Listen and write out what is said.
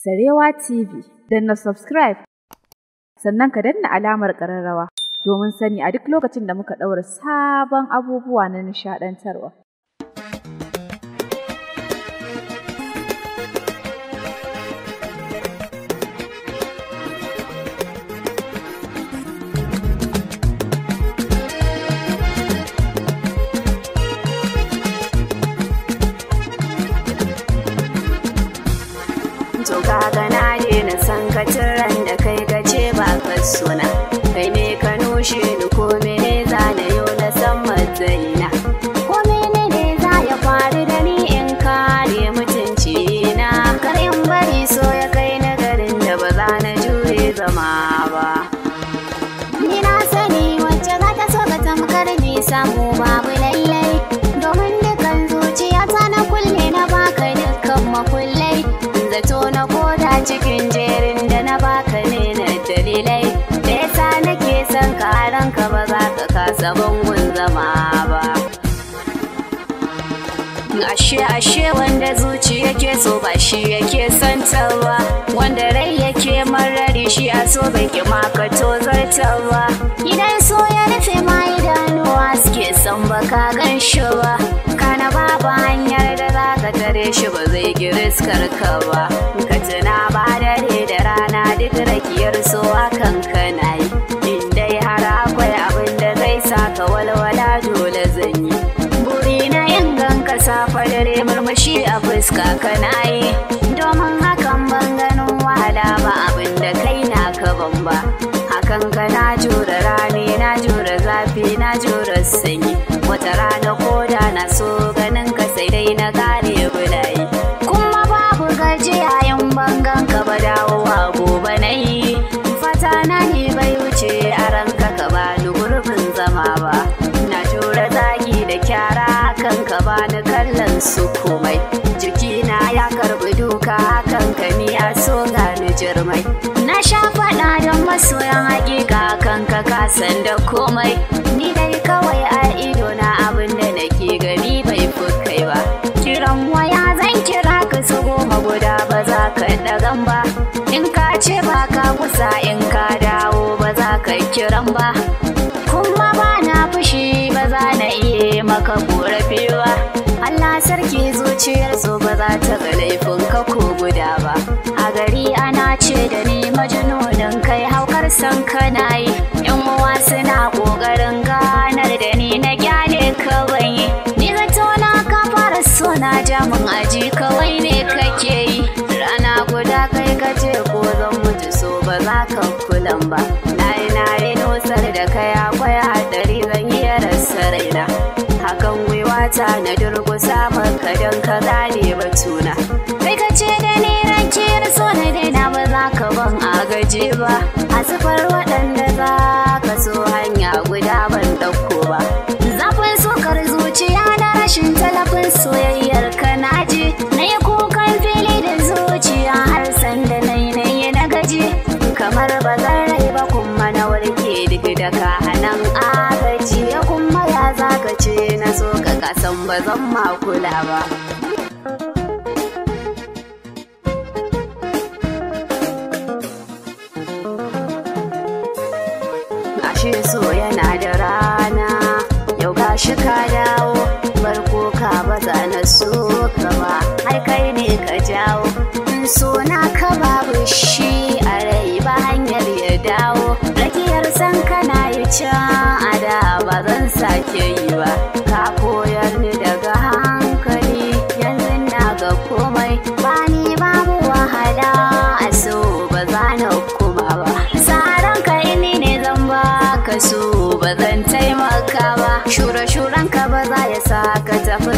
Sarewa TV, danna subscribe, sannan ka danna alamar ƙararrawa domin sani a duk lokacin da muka ɗaura sabon abubuwa na nishaɗantarwa. To kaga na daina san ka ran da kai ka ce ba ka suna, kai ne ka nushe ni ko mene za na yau na san matsayina, ko mene ne za ya faru da ni in kare mutunci na, kar in bari so ya kai na garin da ba za na jure zama ba. Ni na sani wacce za ta so ka tamkar ni samu babu lallai, domin dukan zuciyata na kulle na baka dukkan makullai, zato na koda cikin jerin da na baka ne na dalilai da yasa nake son ka ranka ba za ka kasa bangun zama ba. Ashe wanda zuci yake so ba shi yake son ba, wanda rai yake marari shi a so bai ki maka tozarta ba. Idan so ya rufe ma idanuwa suke son baka gan shi ba, kana babu hanyar da za ka tare shi ba zai giriskar ka ba. Ka tuna ba dare da rana duk rakiyar so akan kana yi, in dai har akwai abin da zai sa ka walwala dole zan yi. Buri na yin ganka safa dare murmushi a fuska kana yi, domin hakan ban ganin wahala ba abin da kai na ka ban ba. Hakan ka na jure rani, na jure zafi, na jure sanyi, wata rana koda na so ganin ka sai dai na gane bulayi. Kuma babu gajiya yin bangan ka ba dawowa gobe na yi, fata na ne bai wuce a ranka ka bani gurbin zama ba. Na jure zagi da kyara kan ka bani kallon su komai, jikina ya karbi duka kan ka ni a so gani jirmai. Na sha faɗa don masoyan hakika kan ka kasan da komai, ni dai kawai a ido na abin da nake gani bai fi kai ba. Kiran waya zan kira ka su goma guda ba za ka ɗagan ba, in ka ce ba ka kusa in ka dawo ba za ka kiran ba. Kuma ba na fushi ba za na iya maka korafi ba, Allah sarki zuciyar so ba za ta ga laifin ka ko guda ba. A gari ana ce da ni majnunin kai haukar san kana yi, yan uwa suna kokarin ganar da ni na gyale kawai. Ni zato na ka fara so na jamin aji kawai ne kake yi, rana guda kai ka ce ko zan mutu so ba za ka kulan ba. Na yi nusar da kai akwai hadari zan yi rasa raina, hakan gwiwata na durgusa maka don ka gane batuna. Kai ka ce da ni rakiyar so na daina ba za ka ban agaji ba, a sifar waɗanda za ka so hanya guda ban ɗauko ba. Zafin sukar zuciya na rashin talafin soyayyar ka na ji, na yi kukan fili da zuciya har sanda na yi na gaji, kamar ba zan rai ba kuma na warke duk da ka hanan agaji. Ya kuma ya za ka ce na so ka kasan ba zan ma kula ba. Ashe so yana da rana, yau gashi ka dawo, barko ka baza na so ka ba, ai kai ne ka jawo. So na ka babu shi a rai ba hanyar ya dawo, rakiyar san kana yi can a da ba zan sake yi ba. Ka koyar ni daga hankali yanzu na ga komai, ba ni babu wahala a so ba za na kuma ba. Tsaron ka ini ne zan baka so ba zan taimaka ba, shure-shuren ka ba za ya sa ka tafi